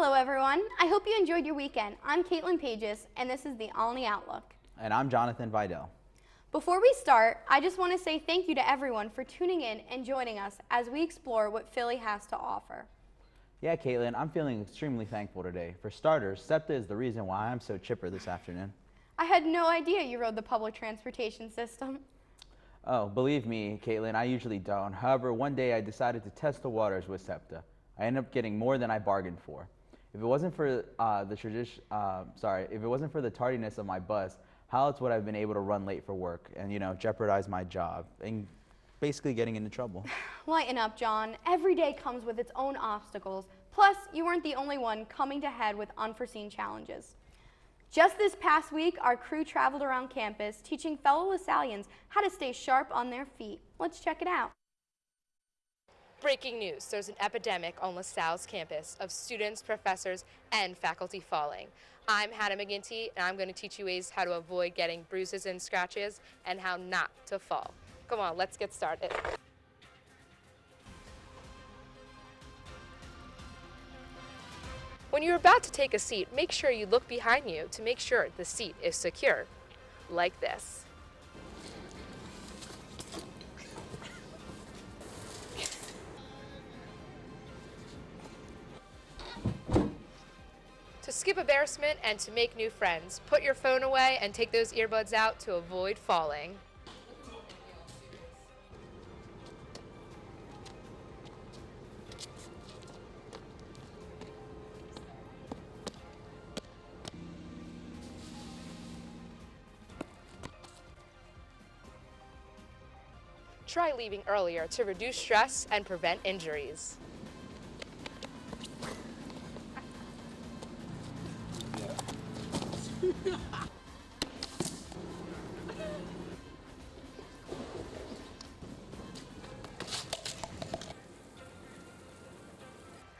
Hello everyone, I hope you enjoyed your weekend. I'm Caitlin Pages and this is the Olney Outlook. And I'm Jonathan Vidal. Before we start, I just want to say thank you to everyone for tuning in and joining us as we explore what Philly has to offer. Yeah, Caitlin, I'm feeling extremely thankful today. For starters, SEPTA is the reason why I'm so chipper this afternoon. I had no idea you rode the public transportation system. Oh, believe me, Caitlin, I usually don't. However, one day I decided to test the waters with SEPTA. I ended up getting more than I bargained for. If it wasn't for if it wasn't for the tardiness of my bus, how else would I have been able to run late for work and, jeopardize my job and basically getting into trouble? Lighten up, John. Every day comes with its own obstacles. Plus, you weren't the only one coming to head with unforeseen challenges. Just this past week, our crew traveled around campus teaching fellow LaSallians how to stay sharp on their feet. Let's check it out. Breaking news, there's an epidemic on LaSalle's campus of students, professors, and faculty falling. I'm Hannah McGinty, and I'm going to teach you ways how to avoid getting bruises and scratches and how not to fall. Come on, let's get started. When you're about to take a seat, make sure you look behind you to make sure the seat is secure, like this. To skip embarrassment and to make new friends, put your phone away and take those earbuds out to avoid falling. Try leaving earlier to reduce stress and prevent injuries.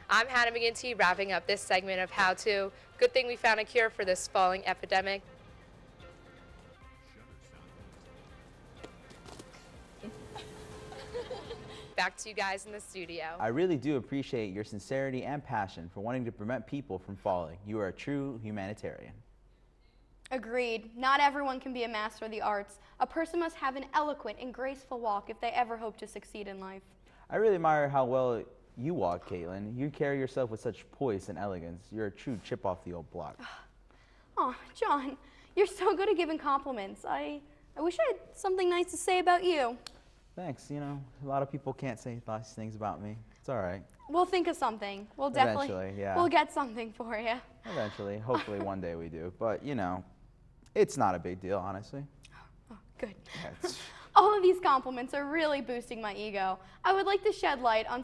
I'm Hannah McGinty, wrapping up this segment of How To. Good thing we found a cure for this falling epidemic. Back to you guys in the studio. I really do appreciate your sincerity and passion for wanting to prevent people from falling. You are a true humanitarian. Agreed. Not everyone can be a master of the arts. A person must have an eloquent and graceful walk if they ever hope to succeed in life. I really admire how well you walk, Caitlin. You carry yourself with such poise and elegance. You're a true chip off the old block. Oh, John, you're so good at giving compliments. I wish I had something nice to say about you. Thanks. A lot of people can't say nice things about me. It's all right. We'll think of something. We'll Eventually, yeah. We'll get something for you. Eventually. Hopefully one day we do. But, it's not a big deal, honestly. Oh, good. Yeah, All of these compliments are really boosting my ego. I would like to shed light on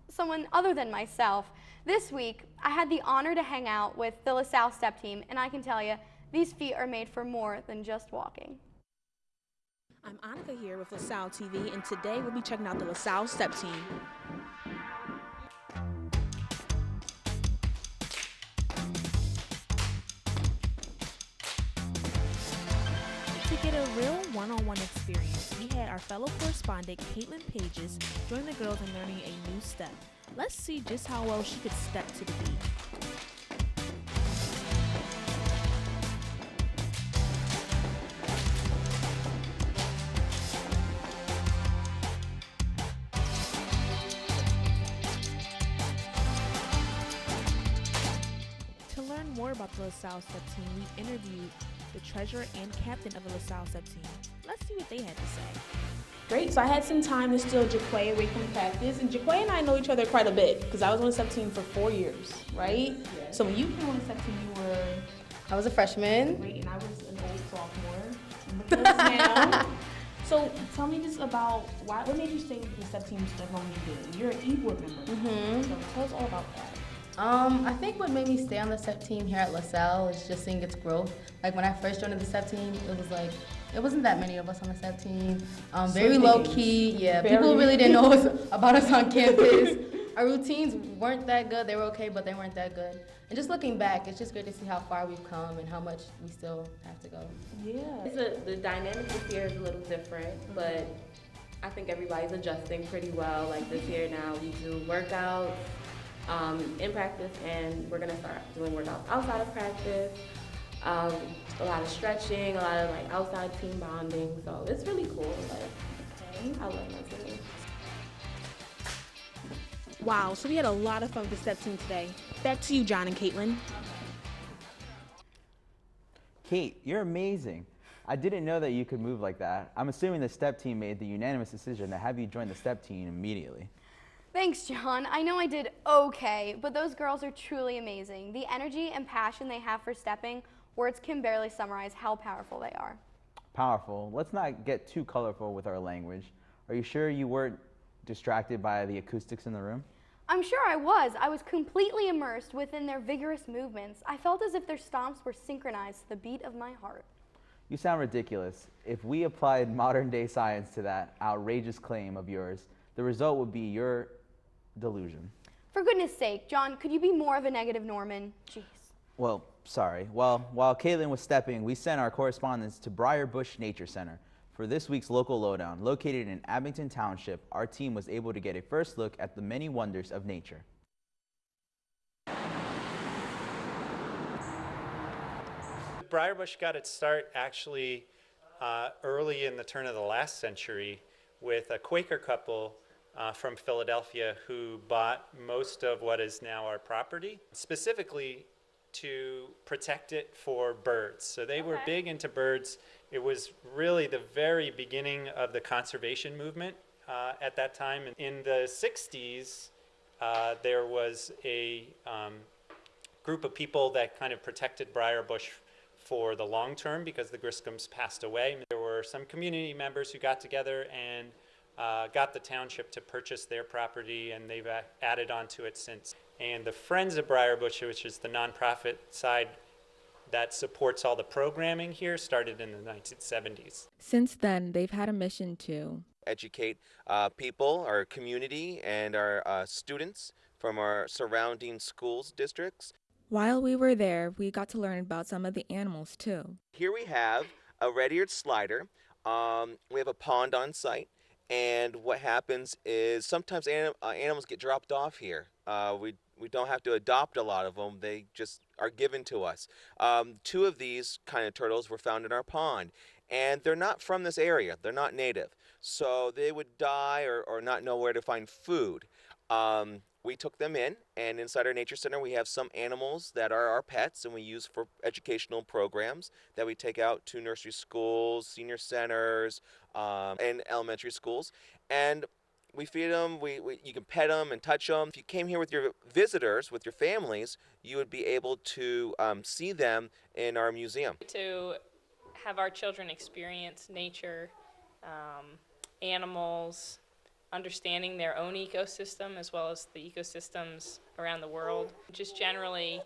someone other than myself. This week, I had the honor to hang out with the LaSalle step team, and I can tell you, these feet are made for more than just walking. I'm Annika here with LaSalle TV, and today we'll be checking out the LaSalle step team. To get a real one-on-one experience, we had our fellow correspondent Caitlin Pages join the girls in learning a new step. Let's see just how well she could step to the beat. To learn more about the LaSalle step team, we interviewed the treasurer and captain of the LaSalle step team. Let's see what they had to say. Great, so I had some time to steal Jaquay away from practice, and Jaquay and I know each other quite a bit because I was on the step team for 4 years, right? Yeah. So when you came on the step team, you were... I was a freshman. Great, and I was an old sophomore. Now. So tell me just about what made you stay with the step team as long as you did? You're an e-board member. Mm-hmm. So tell us all about that. I think what made me stay on the SEP team here at LaSalle is just seeing its growth. Like when I first joined the SEP team, it wasn't that many of us on the SEP team. Very low key, yeah. People really didn't know about us on campus. Our routines weren't that good. They were okay, but they weren't that good. And just looking back, it's just great to see how far we've come and how much we still have to go. Yeah. The dynamic this year is a little different, but I think everybody's adjusting pretty well. Like this year now, we do workouts. in practice, and we're gonna start doing workouts outside of practice. A lot of stretching, a lot of like outside team bonding. So it's really cool. Like, I love my team. Wow, so we had a lot of fun with the STEP team today. Back to you, John and Caitlin. Kate, you're amazing. I didn't know that you could move like that. I'm assuming the STEP team made the unanimous decision to have you join the STEP team immediately. Thanks, John. I know I did okay, but those girls are truly amazing. The energy and passion they have for stepping, words can barely summarize how powerful they are. Powerful. Let's not get too colorful with our language. Are you sure you weren't distracted by the acoustics in the room? I'm sure I was. I was completely immersed within their vigorous movements. I felt as if their stomps were synchronized to the beat of my heart. You sound ridiculous. If we applied modern day science to that outrageous claim of yours, the result would be your delusion. For goodness sake, John, could you be more of a negative Norman? Jeez. Well, sorry. Well, while Caitlin was stepping, we sent our correspondents to Briar Bush Nature Center. For this week's local lowdown, located in Abington Township, our team was able to get a first look at the many wonders of nature. Briarbush got its start actually early in the turn of the last century with a Quaker couple from Philadelphia who bought most of what is now our property, specifically to protect it for birds. So they were big into birds. It was really the very beginning of the conservation movement at that time. In the 60s, there was a group of people that kind of protected Briarbush for the long term because the Griscoms passed away. There were some community members who got together and got the township to purchase their property, and they've added on to it since. And the Friends of Briarbush, which is the nonprofit side that supports all the programming here, started in the 1970s. Since then, they've had a mission to educate people, our community, and our students from our surrounding schools districts. While we were there, we got to learn about some of the animals too. Here we have a red-eared slider. We have a pond on site, and what happens is sometimes animals get dropped off here. We don't have to adopt a lot of them. They just are given to us. 2 of these kind of turtles were found in our pond, and they're not from this area. They're not native, so they would die or not know where to find food. We took them in, and inside our nature center we have some animals that are our pets and we use for educational programs that we take out to nursery schools, senior centers, and elementary schools. And we feed them, you can pet them and touch them. If you came here with your visitors, with your families, you would be able to see them in our museum. To have our children experience nature, animals, understanding their own ecosystem as well as the ecosystems around the world. Just generally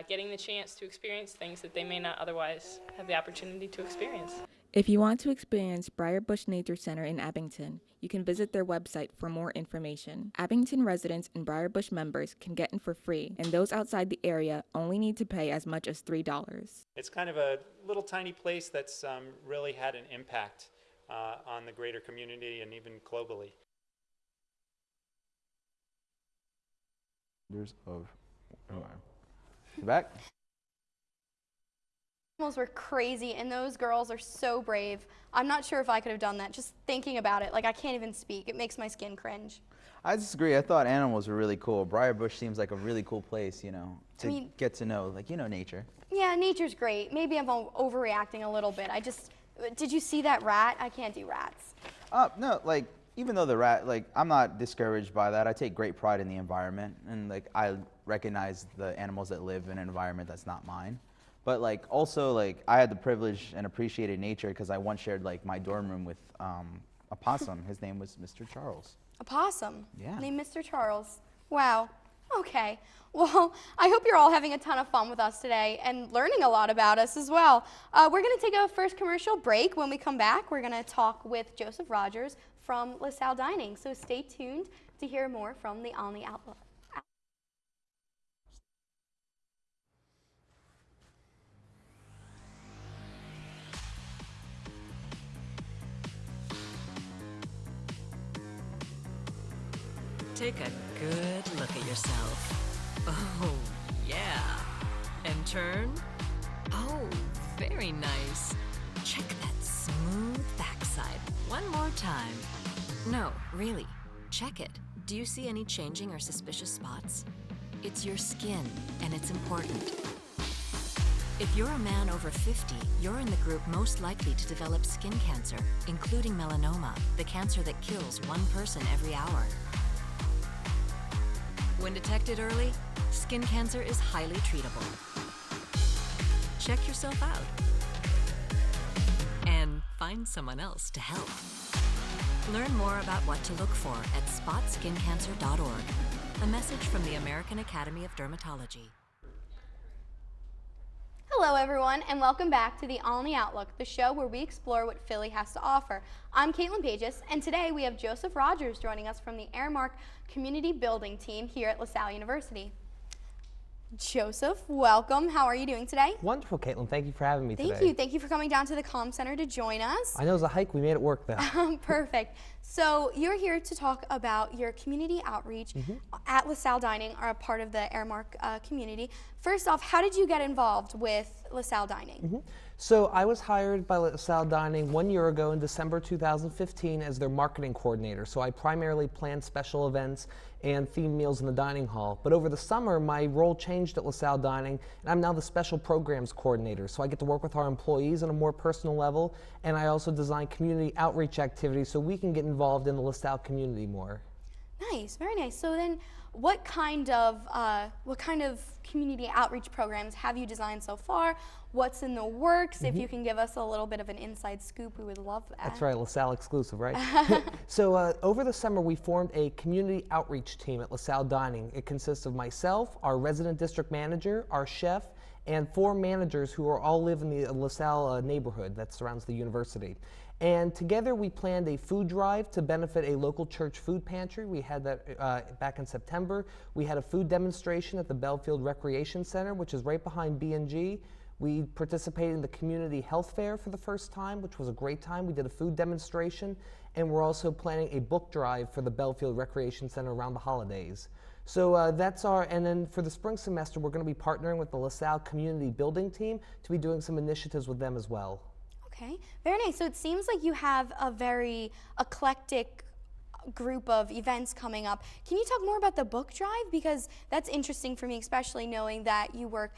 getting the chance to experience things that they may not otherwise have the opportunity to experience. If you want to experience Briar Bush Nature Center in Abington, you can visit their website for more information. Abington residents and Briar Bush members can get in for free, and those outside the area only need to pay as much as $3. It's kind of a little tiny place that's really had an impact on the greater community and even globally. Back? Animals were crazy, and those girls are so brave. I'm not sure if I could have done that. Just thinking about it, like I can't even speak. It makes my skin cringe. I disagree. I thought animals were really cool. Briar Bush seems like a really cool place, you know, to get to know, like, you know, nature. Yeah, nature's great. Maybe I'm overreacting a little bit. Did you see that rat? I can't do rats. No, like, even though the rat, like, I'm not discouraged by that. I take great pride in the environment, and like, I recognize the animals that live in an environment that's not mine. But like, also, like, I had the privilege and appreciated nature because I once shared like my dorm room with a possum. His name was Mr. Charles. A possum? Yeah. Named Mr. Charles. Wow. Okay. Well, I hope you're all having a ton of fun with us today and learning a lot about us as well. We're going to take a first commercial break. When we come back, we're going to talk with Joseph Rogers from LaSalle Dining. So stay tuned to hear more from the Olney Outlook. Take a good look at yourself. Oh, yeah. And turn. Oh, very nice. Check that smooth backside one more time. No, really, check it. Do you see any changing or suspicious spots? It's your skin, and it's important. If you're a man over 50, you're in the group most likely to develop skin cancer, including melanoma, the cancer that kills one person every hour. When detected early, skin cancer is highly treatable. Check yourself out and find someone else to help. Learn more about what to look for at spotskincancer.org. A message from the American Academy of Dermatology. Hello everyone, and welcome back to the Olney Outlook, the show where we explore what Philly has to offer. I'm Caitlin Pages, and today we have Joseph Rogers joining us from the Aramark Community Building Team here at LaSalle University. Joseph, welcome. How are you doing today? Wonderful, Caitlin. Thank you for having me today. Thank you. Thank you for coming down to the Comm Center to join us. I know it was a hike. We made it work, though. Perfect. So you're here to talk about your community outreach at LaSalle Dining, are a part of the Aramark community. First off, how did you get involved with LaSalle Dining? So I was hired by LaSalle Dining 1 year ago in December 2015 as their marketing coordinator. So I primarily planned special events and themed meals in the dining hall. But over the summer, my role changed at LaSalle Dining, and I'm now the special programs coordinator. So I get to work with our employees on a more personal level, and I also design community outreach activities so we can get involved in the LaSalle community more. Nice, very nice. So then, what kind of community outreach programs have you designed so far? What's in the works? If you can give us a little bit of an inside scoop, we would love that. That's right, LaSalle exclusive, right? So over the summer, we formed a community outreach team at LaSalle Dining. It consists of myself, our resident district manager, our chef, and 4 managers who all live in the LaSalle neighborhood that surrounds the university. And together we planned a food drive to benefit a local church food pantry. We had that back in September. We had a food demonstration at the Belfield Recreation Center, which is right behind B&G. We participated in the community health fair for the first time, which was a great time. We did a food demonstration, and we're also planning a book drive for the Belfield Recreation Center around the holidays. So that's and then for the spring semester, we're going to be partnering with the LaSalle Community Building Team to be doing some initiatives with them as well. Okay, very nice. So it seems like you have a very eclectic group of events coming up. Can you talk more about the book drive? Because that's interesting for me, especially knowing that you work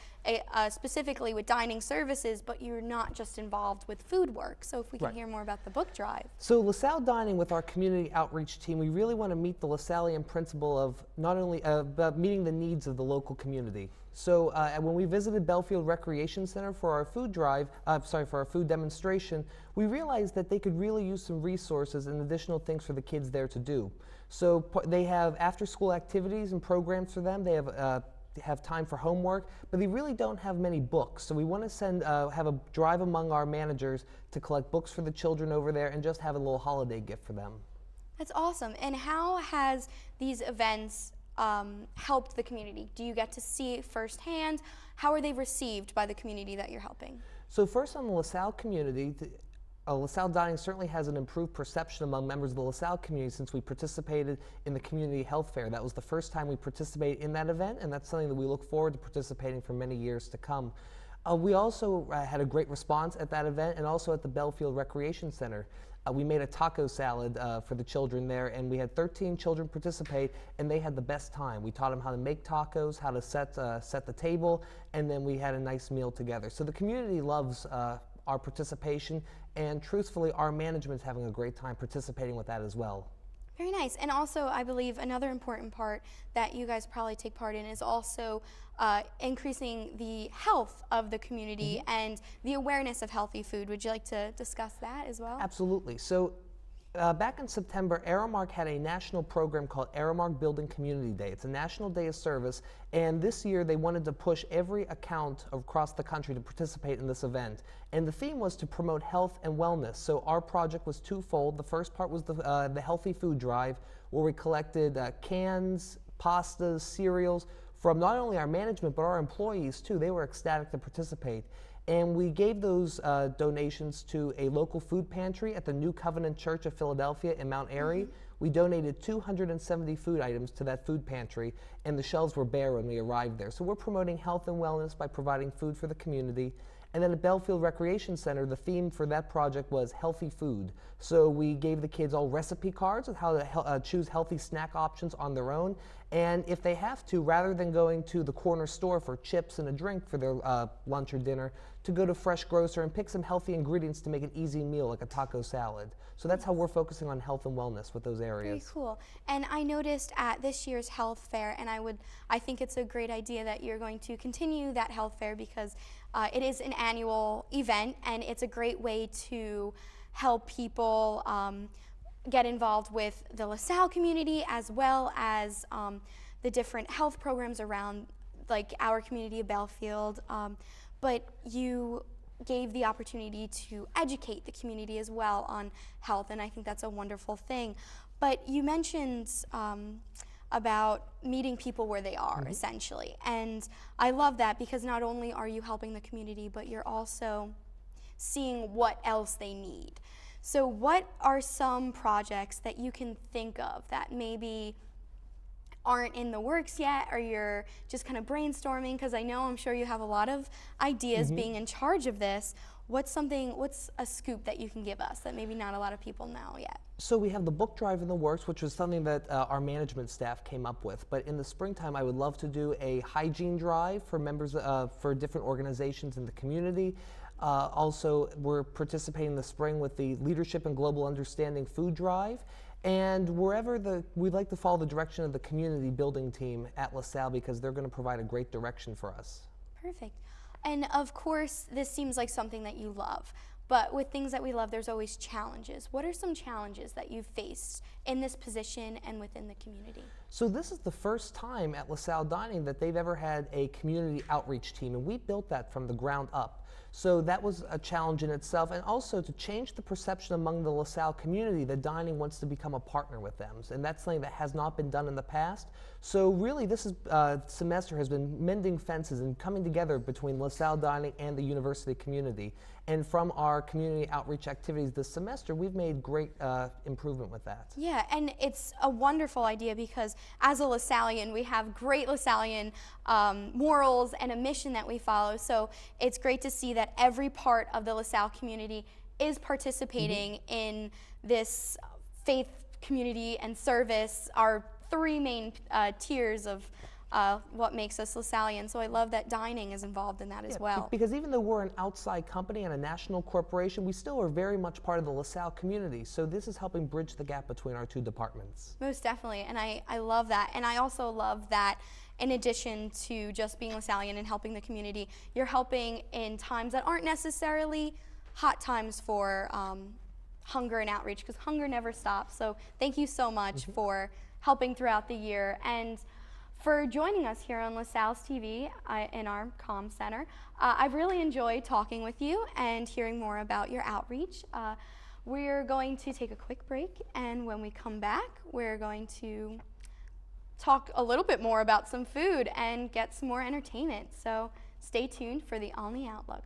specifically with dining services, but you're not just involved with food work. So if we can hear more about the book drive. So LaSalle Dining, with our community outreach team, we really want to meet the LaSallian principle of not only about meeting the needs of the local community. So when we visited Belfield Recreation Center for our food drive, for our food demonstration, we realized that they could really use some resources and additional things for the kids there to do. So they have after-school activities and programs for them. They have time for homework, but they really don't have many books. So we want to have a drive among our managers to collect books for the children over there and just have a little holiday gift for them. That's awesome. And how has these events helped the community? Do you get to see it firsthand? How are they received by the community that you're helping? So first, on the LaSalle community, LaSalle Dining certainly has an improved perception among members of the LaSalle community since we participated in the community health fair. That was the first time we participated in that event, and that's something that we look forward to participating for many years to come. We also had a great response at that event and also at the Belfield Recreation Center. We made a taco salad for the children there, and we had 13 children participate, and they had the best time. We taught them how to make tacos, how to set the table, and then we had a nice meal together. So the community loves our participation, and truthfully, our management's having a great time participating with that as well. Very nice. And also, I believe another important part that you guys probably take part in is also increasing the health of the community and the awareness of healthy food. Would you like to discuss that as well? Absolutely. So back in September, Aramark had a national program called Aramark Building Community Day. It's a national day of service, and this year they wanted to push every account across the country to participate in this event. And the theme was to promote health and wellness. So our project was twofold. The first part was the Healthy Food Drive, where we collected cans, pastas, cereals from not only our management, but our employees too. They were ecstatic to participate. And we gave those donations to a local food pantry at the New Covenant Church of Philadelphia in Mount Airy. We donated 270 food items to that food pantry, and the shelves were bare when we arrived there. So we're promoting health and wellness by providing food for the community. And then at Belfield Recreation Center, the theme for that project was healthy food. So we gave the kids all recipe cards of how to choose healthy snack options on their own. And if they have to, rather than going to the corner store for chips and a drink for their lunch or dinner, to go to Fresh Grocer and pick some healthy ingredients to make an easy meal like a taco salad. So that's how we're focusing on health and wellness with those areas. Very cool. And I noticed at this year's health fair, and I think it's a great idea that you're going to continue that health fair because it is an annual event, and it's a great way to help people get involved with the LaSalle community as well as the different health programs around, like our community of Belfield. But you gave the opportunity to educate the community as well on health, and I think that's a wonderful thing. But you mentioned about meeting people where they are, essentially. And I love that because not only are you helping the community, but you're also seeing what else they need. So what are some projects that you can think of that maybe aren't in the works yet, or you're just kind of brainstorming? Because I'm sure you have a lot of ideas being in charge of this. What's a scoop that you can give us that maybe not a lot of people know yet? So we have the book drive in the works, which was something that our management staff came up with. But in the springtime, I would love to do a hygiene drive for members for different organizations in the community. Also, we're participating in the spring with the Leadership and Global Understanding Food Drive. And we'd like to follow the direction of the community building team at LaSalle because they're going to provide a great direction for us. Perfect. And of course, this seems like something that you love. But with things that we love, there's always challenges. What are some challenges that you've faced in this position and within the community? So this is the first time at LaSalle Dining that they've ever had a community outreach team, and we built that from the ground up. So that was a challenge in itself, and also to change the perception among the LaSalle community that dining wants to become a partner with them. And that's something that has not been done in the past. So really this semester has been mending fences and coming together between LaSalle Dining and the university community. And from our community outreach activities this semester, we've made great improvement with that. Yeah, and it's a wonderful idea because as a LaSallian, we have great LaSallian morals and a mission that we follow. So it's great to see that every part of the LaSalle community is participating in this faith, community, and service, our three main tiers of what makes us LaSallian. So I love that dining is involved in that as well. Because even though we're an outside company and a national corporation, we still are very much part of the LaSalle community. So this is helping bridge the gap between our two departments. Most definitely, and I love that. And I also love that in addition to just being LaSallian and helping the community, you're helping in times that aren't necessarily hot times for hunger and outreach, because hunger never stops. So thank you so much for helping throughout the year and for joining us here on LaSalle's TV in our comm center. I've really enjoyed talking with you and hearing more about your outreach. We're going to take a quick break, and when we come back, we're going to talk a little bit more about some food and get some more entertainment. So stay tuned for the Olney Outlook.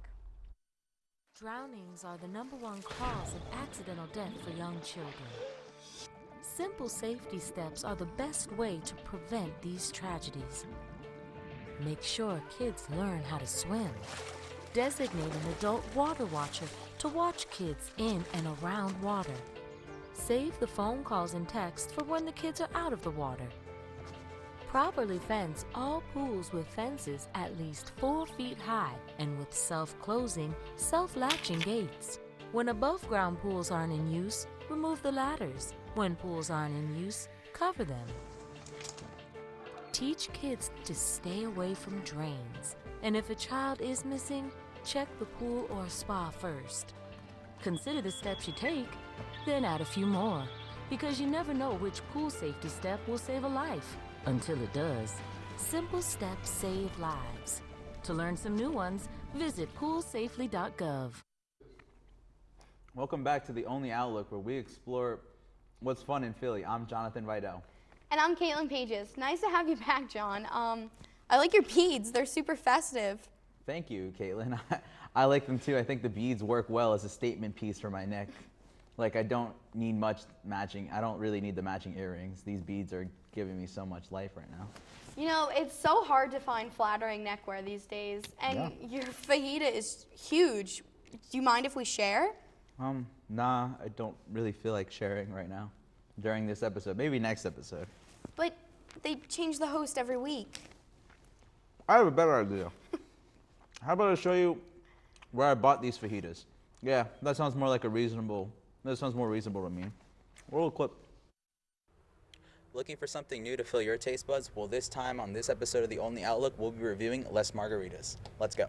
Drownings are the #1 cause of accidental death for young children. Simple safety steps are the best way to prevent these tragedies. Make sure kids learn how to swim. Designate an adult water watcher to watch kids in and around water. Save the phone calls and texts for when the kids are out of the water. Properly fence all pools with fences at least 4 feet high and with self-closing, self-latching gates. When above-ground pools aren't in use, remove the ladders. When pools aren't in use, cover them. Teach kids to stay away from drains. And if a child is missing, check the pool or spa first. Consider the steps you take, then add a few more. Because you never know which pool safety step will save a life. Until it does. Simple steps save lives. To learn some new ones, visit poolsafely.gov. Welcome back to the Olney Outlook, where we explore what's fun in Philly. I'm Jonathan Vidal. And I'm Caitlin Pages. Nice to have you back, John. I like your beads. They're super festive. Thank you, Caitlin. I like them too. I think the beads work well as a statement piece for my neck. Like, I don't need much matching. I don't really need the matching earrings. These beads are giving me so much life right now. You know, it's so hard to find flattering neckwear these days, and your fajita is huge. Do you mind if we share? Nah, I don't really feel like sharing right now during this episode. Maybe next episode. But they change the host every week. I have a better idea. How about I show you where I bought these fajitas? Yeah, that sounds more reasonable to me. Roll a clip. Looking for something new to fill your taste buds? Well, this time on this episode of the Olney Outlook, we'll be reviewing Les Margaritas. Let's go.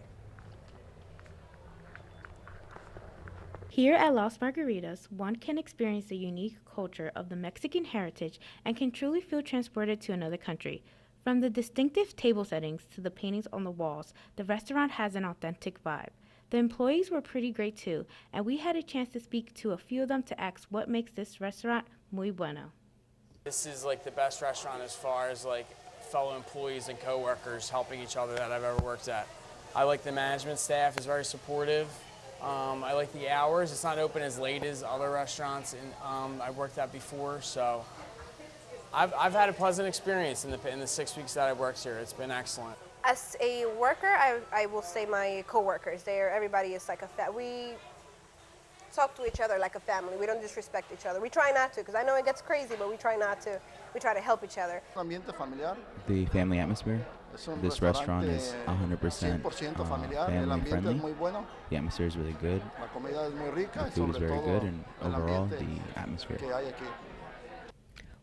Here at Las Margaritas, one can experience the unique culture of the Mexican heritage and can truly feel transported to another country. From the distinctive table settings to the paintings on the walls, the restaurant has an authentic vibe. The employees were pretty great too, and we had a chance to speak to a few of them to ask what makes this restaurant muy bueno. This is like the best restaurant as far as like fellow employees and coworkers helping each other that I've ever worked at. I like the management staff is very supportive. I like the hours. It's not open as late as other restaurants I've worked at before, so I've had a pleasant experience in the 6 weeks that I've worked here. It's been excellent. As a worker, I will say my coworkers there. Everybody is like we talk to each other like a family. We don't disrespect each other. We try not to, because I know it gets crazy, but we try not to. We try to help each other. The family atmosphere. This restaurant is 100% family friendly. The atmosphere is really good. The food is very good, and overall, the atmosphere.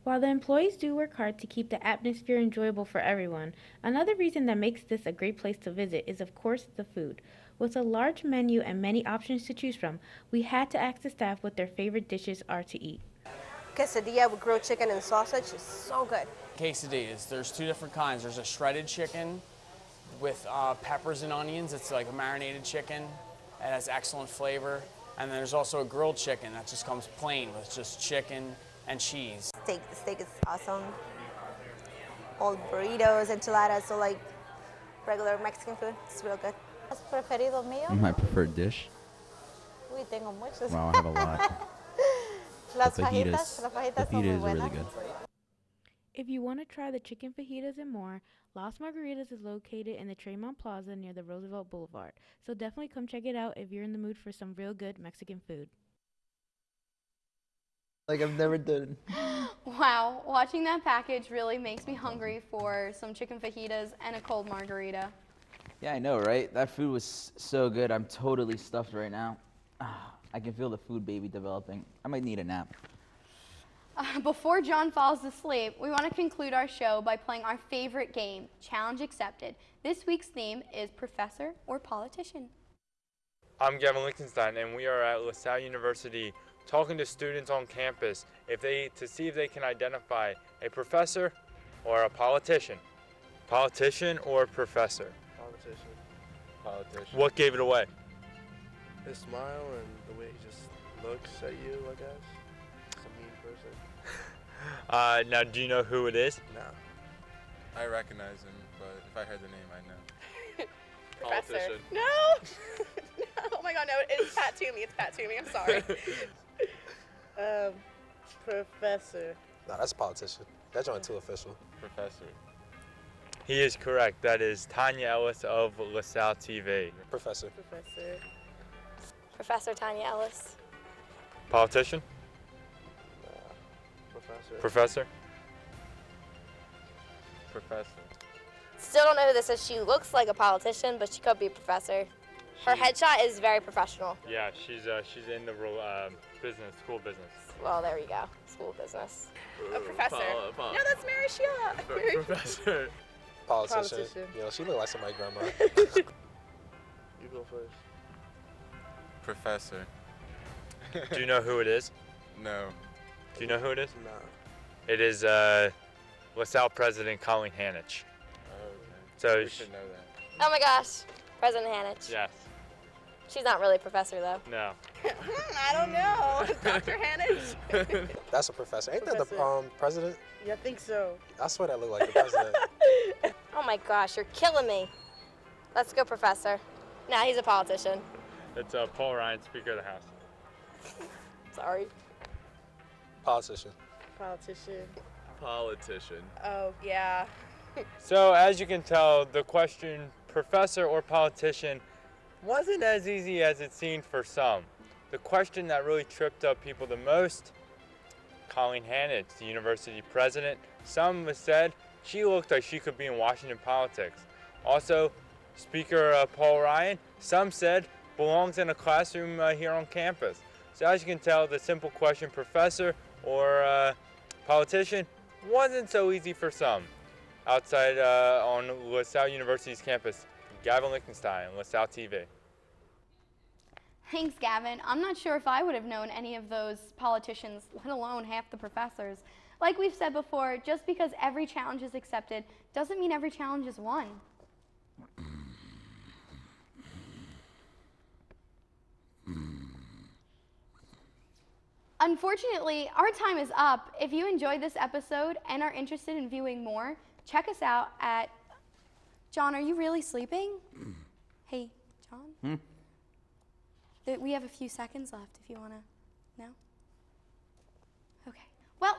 While the employees do work hard to keep the atmosphere enjoyable for everyone, another reason that makes this a great place to visit is, of course, the food. With a large menu and many options to choose from, we had to ask the staff what their favorite dishes are to eat. Quesadilla with grilled chicken and sausage is so good. Quesadillas, there's two different kinds. There's a shredded chicken with peppers and onions. It's like a marinated chicken. It has excellent flavor. And then there's also a grilled chicken that just comes plain with just chicken and cheese. The steak is awesome. All burritos, enchiladas, so like regular Mexican food. It's real good. Preferido mío? My preferred dish. Uy, tengo muchos. Wow, I have a lot. Las fajitas son muy are really buenas. good. If you want to try the chicken fajitas and more, Las Margaritas is located in the Tremont Plaza near the Roosevelt Boulevard. So definitely come check it out if you're in the mood for some real good Mexican food. Like I've never done. Wow, watching that package really makes me hungry for some chicken fajitas and a cold margarita. Yeah, I know, right? That food was so good. I'm totally stuffed right now. I can feel the food baby developing. I might need a nap. Before John falls asleep, we want to conclude our show by playing our favorite game, Challenge Accepted. This week's theme is Professor or Politician. I'm Gavin Lichtenstein, and we are at LaSalle University talking to students on campus to see if they can identify a professor or a politician. Politician or professor? Politician. Politician. What gave it away? His smile and the way he just looks at you, I guess. He's a mean person. Now, do you know who it is? No. I recognize him, but if I heard the name, I'd know. Professor. Politician. No! No! Oh my god, no, it's Pat Toomey. It's Pat Toomey. I'm sorry. Professor. No, that's a politician. That's not too official. Professor. He is correct. That is Tanya Ellis of LaSalle TV. Professor. Professor. Professor Tanya Ellis. Politician? Professor. Professor? Professor. Still don't know who this is. She looks like a politician, but she could be a professor. Her headshot is very professional. Yeah, she's in the business, school business. Well, there you go. School business. A professor. No, that's Mary Shia. Professor. Politician. You know, she look like somebody's grandma. You go first. Professor. Do you know who it is? No. Do you know who it is? No. It is LaSalle President Colleen Hanich. So We should know that. Oh my gosh. President Hanich. Yes. She's not really a professor, though. No. I don't know. Dr. Hanich. That's a professor. Ain't that the president? Yeah, I think so. I swear that look like the president. Oh my gosh, you're killing me. Let's go, Professor. Nah, he's a politician. It's Paul Ryan, Speaker of the House. Sorry. Politician. Politician. Politician. Oh, yeah. So as you can tell, the question professor or politician wasn't as easy as it seemed for some. The question that really tripped up people the most, Colleen Hannett, the university president. Some said she looked like she could be in Washington politics. Also, Speaker Paul Ryan, some said belongs in a classroom here on campus. So as you can tell, the simple question, professor or politician, wasn't so easy for some. Outside on LaSalle University's campus, Gavin Lichtenstein, LaSalle TV. Thanks, Gavin. I'm not sure if I would have known any of those politicians, let alone half the professors. Like we've said before, just because every challenge is accepted doesn't mean every challenge is won. Unfortunately, our time is up. If you enjoyed this episode and are interested in viewing more, check us out at... John, are you really sleeping? Hey, John? We have a few seconds left if you want to... No? Okay. Well,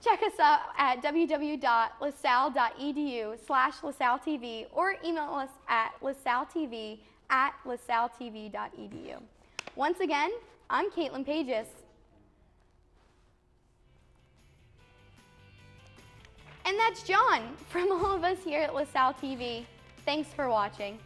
check us out at www.lasalle.edu/LaSalleTV or email us at lasalletv@lasalletv.edu. Once again, I'm Caitlin Pages. And that's John from all of us here at LaSalle TV. Thanks for watching.